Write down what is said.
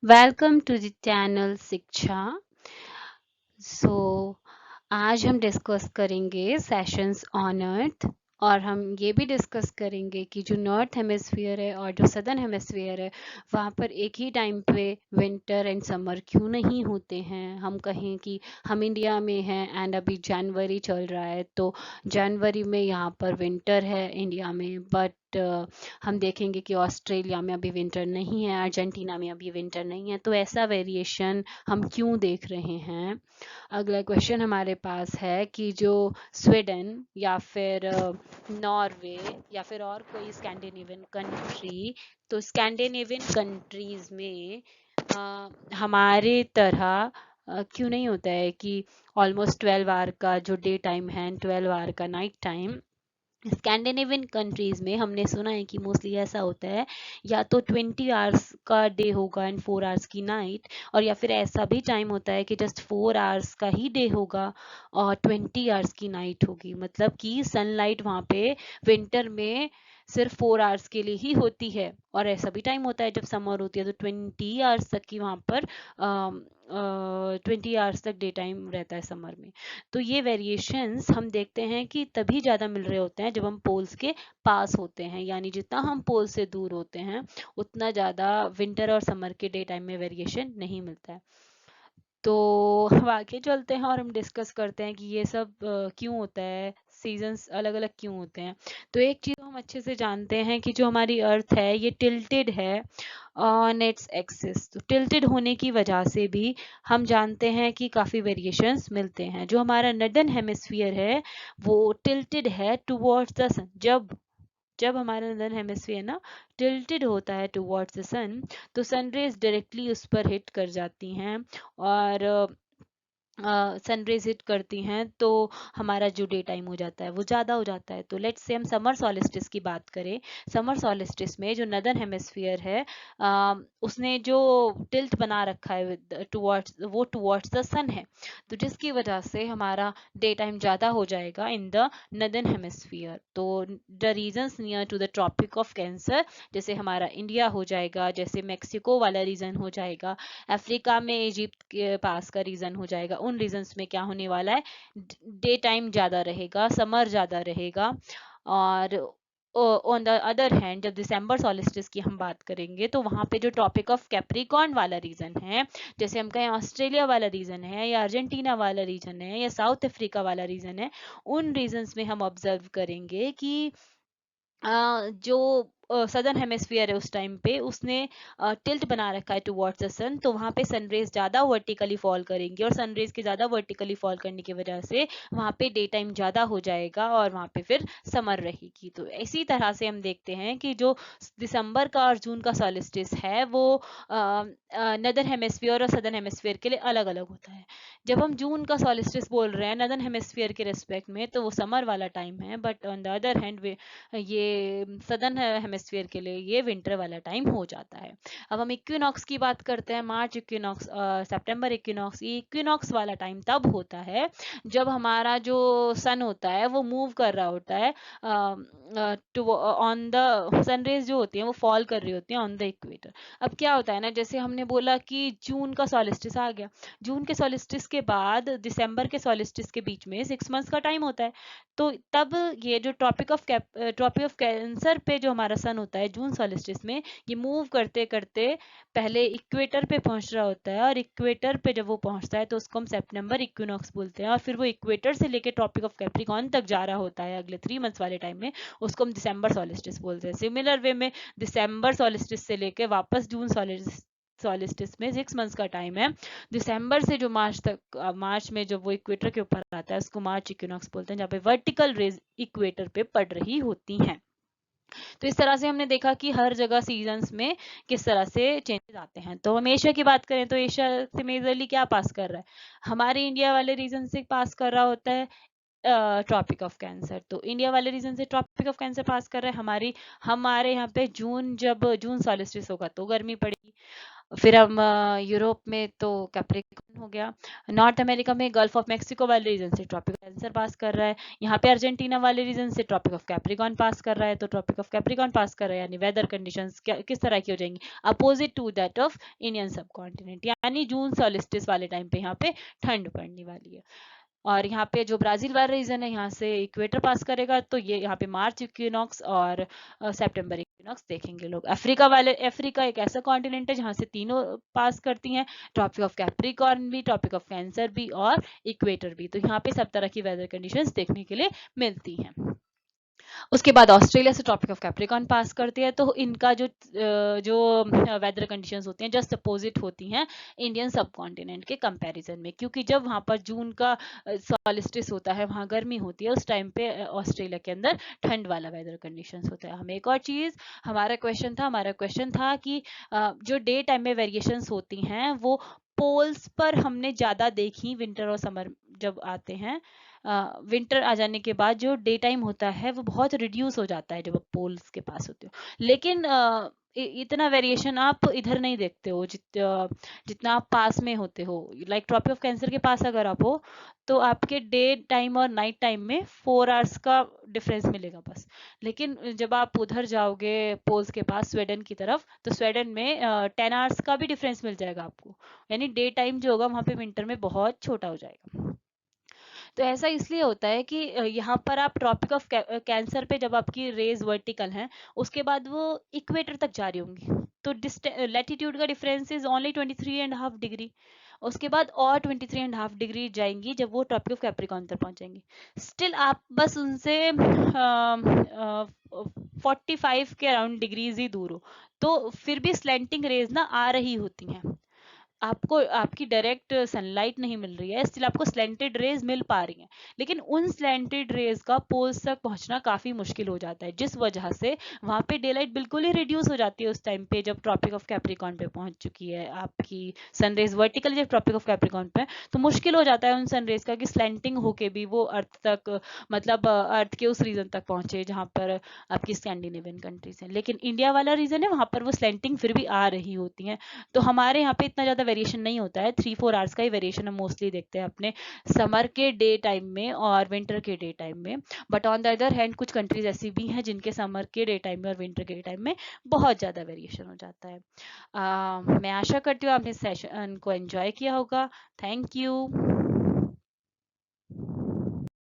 Welcome to the channel शिक्षा। सो आज हम डिस्कस करेंगे सेशंस ऑन अर्थ और हम ये भी डिस्कस करेंगे कि जो नॉर्थ हेमिस्फीयर है और जो सदर्न हेमिस्फीयर है वहाँ पर एक ही टाइम पे विंटर एंड समर क्यों नहीं होते हैं। हम कहें कि हम इंडिया में हैं एंड अभी जनवरी चल रहा है, तो जनवरी में यहाँ पर विंटर है इंडिया में, बट हम देखेंगे कि ऑस्ट्रेलिया में अभी विंटर नहीं है, अर्जेंटीना में अभी विंटर नहीं है। तो ऐसा वेरिएशन हम क्यों देख रहे हैं। अगला क्वेश्चन हमारे पास है कि जो स्वीडन या फिर नॉर्वे या फिर और कोई स्कैंडिनेवियन कंट्री, तो स्कैंडिनेवियन कंट्रीज में हमारे तरह क्यों नहीं होता है कि ऑलमोस्ट 12 आवर का जो डे टाइम है, 12 आवर का नाइट टाइम। स्कैंडिनेवियन कंट्रीज में हमने सुना है कि मोस्टली ऐसा होता है, या तो 20 आवर्स का डे होगा एंड 4 आवर्स की नाइट, और या फिर ऐसा भी टाइम होता है कि जस्ट 4 आवर्स का ही डे होगा और 20 आवर्स की नाइट होगी। मतलब कि सनलाइट वहाँ पे विंटर में सिर्फ 4 आवर्स के लिए ही होती है, और ऐसा भी टाइम होता है जब समर होती है तो 20 आवर्स तक की वहाँ पर 20 आवर्स तक डे टाइम रहता है समर में। तो ये वेरिएशंस हम देखते हैं कि तभी ज़्यादा मिल रहे होते हैं जब हम पोल्स के पास होते हैं, यानी जितना हम पोल से दूर होते हैं उतना ज़्यादा विंटर और समर के डे टाइम में वेरिएशन नहीं मिलता है। तो हम आगे चलते हैं और हम डिस्कस करते हैं कि ये सब क्यों होता है, सीजन्स अलग अलग क्यों होते हैं। तो एक चीज़ हम अच्छे से जानते हैं कि जो हमारी अर्थ है ये टिल्टेड है ऑन इट्स एक्सिस। तो टिल्टेड होने की वजह से भी हम जानते हैं कि काफ़ी वेरिएशंस मिलते हैं। जो हमारा नॉर्दर्न हेमिस्फीयर है वो टिल्टेड है टुवर्ड्स द सन। जब जब हमारा नॉर्दर्न हेमिस्फीयर ना टिल्टेड होता है टुवर्ड्स द सन, तो सन रेज डायरेक्टली उस पर हिट कर जाती हैं और सनरेज हिट करती हैं, तो हमारा जो डे टाइम हो जाता है वो ज़्यादा हो जाता है। तो लेट्स से हम समर सॉलिस्टिस की बात करें। समर सॉलिस्टिस में जो नदर्न हेमिस्फीयर है उसने जो टिल्ट बना रखा है टुवर्ड्स द सन है, तो जिसकी वजह से हमारा डे टाइम ज़्यादा हो जाएगा इन द नदर्न हेमिस्फीयर। तो the regions near to the tropic of cancer, जैसे हमारा इंडिया हो जाएगा, जैसे मेक्सिको वाला रीजन हो जाएगा, अफ्रीका में इजिप्ट के पास का रीजन हो जाएगा, उन रीजन्स में क्या होने वाला है, डे टाइम ज्यादा रहेगा, समर ज्यादा रहेगा। और ऑन द अदर हैंड जब दिसंबर सॉलिस्टिस की हम बात करेंगे तो वहां पे जो टॉपिक ऑफ कैप्रिकॉर्न वाला रीजन है, जैसे हम कहें ऑस्ट्रेलिया वाला रीजन है या अर्जेंटीना वाला रीजन है या साउथ अफ्रीका वाला रीजन है, उन रीजन्स में हम ऑब्जर्व करेंगे कि जो सदर्न हेमिस्फीयर है उस टाइम पे उसने टिल्ट बना रखा है टुवर्ड्स द सन, तो वहाँ पे सनरेज ज़्यादा वर्टिकली फॉल करेंगी और सनरेज के ज़्यादा वर्टिकली फॉल करने की वजह से वहाँ पे डे टाइम ज़्यादा हो जाएगा और वहाँ पे फिर समर रहेगी। तो इसी तरह से हम देखते हैं कि जो दिसंबर का और जून का सॉलिस्टिस है वो नदर्न हेमिस्फीयर और सदर्न हेमिस्फीयर के लिए अलग अलग होता है। जब हम जून का सॉलिस्टिस बोल रहे हैं नदर्न हेमिस्फीयर के रिस्पेक्ट में, तो वो समर वाला टाइम है, but on the other hand ये सदर्न हेमिस्फीयर के लिए ये विंटर वाला टाइम हो जाता है। अब हम इक्विनॉक्स की बात करते हैं, मार्च इक्विनॉक्स, सितंबर इक्विनॉक्स। ये इक्विनॉक्स वाला टाइम तब होता है जब हमारा जो सन होता है वो मूव कर रहा होता है ऑन द सनरेज जो होती है वो फॉल कर रही होती है ऑन द इक्वेटर। अब क्या होता है ना, जैसे हमने बोला कि जून का सॉलिस्टिस आ गया, जून के सॉलिस्टिस के बाद दिसंबर के सॉलिस्टिस के बीच में 6 मंथ्स का टाइम होता है। तो तब ये जो ट्रॉपिक ऑफ कैंसर पे जो हमारा सन होता है जून सॉलिस्टिस में, ये मूव करते करते पहले इक्वेटर पे पहुंच रहा होता है, और इक्वेटर पे जब वो पहुंचता है तो उसको हम सितंबर इक्विनॉक्स बोलते हैं, और फिर वो इक्वेटर से लेके ट्रॉपिक ऑफ कैप्रिकॉर्न तक जा रहा होता है अगले 3 मंथ्स वाले टाइम में, उसको हम दिसंबर सॉलिस्टिस बोलते हैं। सिमिलर वे में दिसंबर सॉलिस्टिस से लेके वापस जून सॉलिस्टिस में 6 मंथ्स का टाइम है। दिसंबर से जो मार्च तक, मार्च में जब वो इक्वेटर के ऊपर आता है उसको मार्च इक्विनॉक्स बोलते हैं, जहाँ पे वर्टिकल रेज इक्वेटर पे पड़ रही होती हैं। तो इस तरह से हमने देखा कि हर जगह सीजन्स में किस तरह से चेंजेस आते हैं। तो हम एशिया की बात करें तो एशिया से मेजरली क्या पास कर रहा है, हमारे इंडिया वाले रीजन से पास कर रहा होता है ट्रॉपिक ऑफ कैंसर। तो इंडिया वाले रीजन से ट्रॉपिक ऑफ कैंसर पास कर रहा है। हमारे यहाँ पे जब जून सॉलिस्टिस होगा तो गर्मी पड़ेगी, फिर हम यूरोप में तो कैप्रिकॉर्न हो गया। नॉर्थ अमेरिका में गल्फ ऑफ मेक्सिको वाले रीजन से ट्रॉपिक ऑफ कैंसर पास कर रहा है। यहाँ पे अर्जेंटीना वाले रीजन से ट्रॉपिक ऑफ कैप्रिकॉर्न पास कर रहा है। तो ट्रॉपिक ऑफ कैप्रिकॉर्न पास कर रहा है यानी वेदर कंडीशंस किस तरह की हो जाएंगी, opposite to that of Indian subcontinent, यानी जून सॉलिस्टिस वाले टाइम पे यहाँ पे ठंड पड़ने वाली है। और यहाँ पे जो ब्राजील वाला रीजन है यहाँ से इक्वेटर पास करेगा, तो ये यहाँ पे मार्च इक्विनॉक्स और सितंबर इक्विनॉक्स देखेंगे लोग। अफ्रीका एक ऐसा कॉन्टिनेंट है जहाँ से तीनों पास करती हैं, ट्रॉपिक ऑफ कैप्रिकॉर्न भी, ट्रॉपिक ऑफ कैंसर भी और इक्वेटर भी। तो यहाँ पे सब तरह की वेदर कंडीशंस देखने के लिए मिलती हैं। उसके बाद ऑस्ट्रेलिया से ट्रॉपिक ऑफ कैप्रिकॉर्न पास करती है, तो इनका जो वेदर कंडीशंस होती हैं जस्ट अपोजिट होती हैं इंडियन सब कॉन्टिनेंट के कंपैरिजन में, क्योंकि जब वहाँ पर जून का सॉलिस्टिस होता है, वहाँ गर्मी होती है, उस टाइम पे ऑस्ट्रेलिया के अंदर ठंड वाला वेदर कंडीशंस होता है। हमें एक और चीज, हमारा क्वेश्चन था कि जो डे टाइम में वेरिएशंस होती हैं वो पोल्स पर हमने ज्यादा देखी विंटर और समर जब आते हैं। विंटर आ जाने के बाद जो डे टाइम होता है वो बहुत रिड्यूस हो जाता है जब आप पोल्स के पास होते हो, लेकिन इतना वेरिएशन आप इधर नहीं देखते हो जितना आप पास में होते हो। लाइक ट्रॉपिक ऑफ कैंसर के पास अगर आप हो तो आपके डे टाइम और नाइट टाइम में 4 आवर्स का डिफरेंस मिलेगा बस। लेकिन जब आप उधर जाओगे पोल्स के पास स्वीडन की तरफ, तो स्वीडन में 10 आवर्स का भी डिफरेंस मिल जाएगा आपको, यानी डे टाइम जो होगा वहां पे विंटर में बहुत छोटा हो जाएगा। तो ऐसा इसलिए होता है कि यहाँ पर आप ट्रॉपिक ऑफ कैंसर पे जब आपकी रेज वर्टिकल है, उसके बाद वो इक्वेटर तक जा रही होंगी, तो लैटिट्यूड का डिफरेंस इज ओनली 23.5 डिग्री। उसके बाद और 23.5 डिग्री जाएंगी जब वो ट्रॉपिक ऑफ कैप्रिकॉर्न तक पहुंच जाएंगी। स्टिल आप बस उनसे 45 के अराउंड डिग्रीज ही दूर हो, तो फिर भी स्लैंटिंग रेज ना आ रही होती हैं। आपको आपकी डायरेक्ट सनलाइट नहीं मिल रही है, स्टिल आपको स्लैंटेड रेज मिल पा रही हैं, लेकिन उन स्लैंटेड रेज का पोल्स तक पहुंचना काफी मुश्किल हो जाता है, जिस वजह से वहां पे डे लाइट बिल्कुल ही रिड्यूस हो जाती है उस टाइम पे जब ट्रॉपिक ऑफ कैप्रिकॉर्न पे पहुंच चुकी है आपकी सनरेज वर्टिकल। जब ट्रॉपिक ऑफ कैप्रिकॉर्न पे तो मुश्किल हो जाता है उन सनरेज का कि स्लैंटिंग होके भी वो अर्थ तक, मतलब अर्थ के उस रीजन तक पहुंचे जहां पर आपकी स्कैंडिनेवियन कंट्रीज हैं। लेकिन इंडिया वाला रीजन है वहां पर वो स्लैंटिंग फिर भी आ रही होती है। तो हमारे यहाँ पे इतना ज़्यादा वेरिएशन नहीं होता है, 3-4 आवर्स का ही वेरिएशन हम मोस्टली देखते हैं अपने समर के डे टाइम में और विंटर के डे टाइम में। But on the other hand कुछ कंट्रीज ऐसी भी हैं जिनके समर के डे टाइम में और विंटर के डे टाइम में बहुत ज़्यादा वेरिएशन हो जाता है। मैं आशा करती हूँ आपने सेशन को एंजॉय किया होगा। Thank you.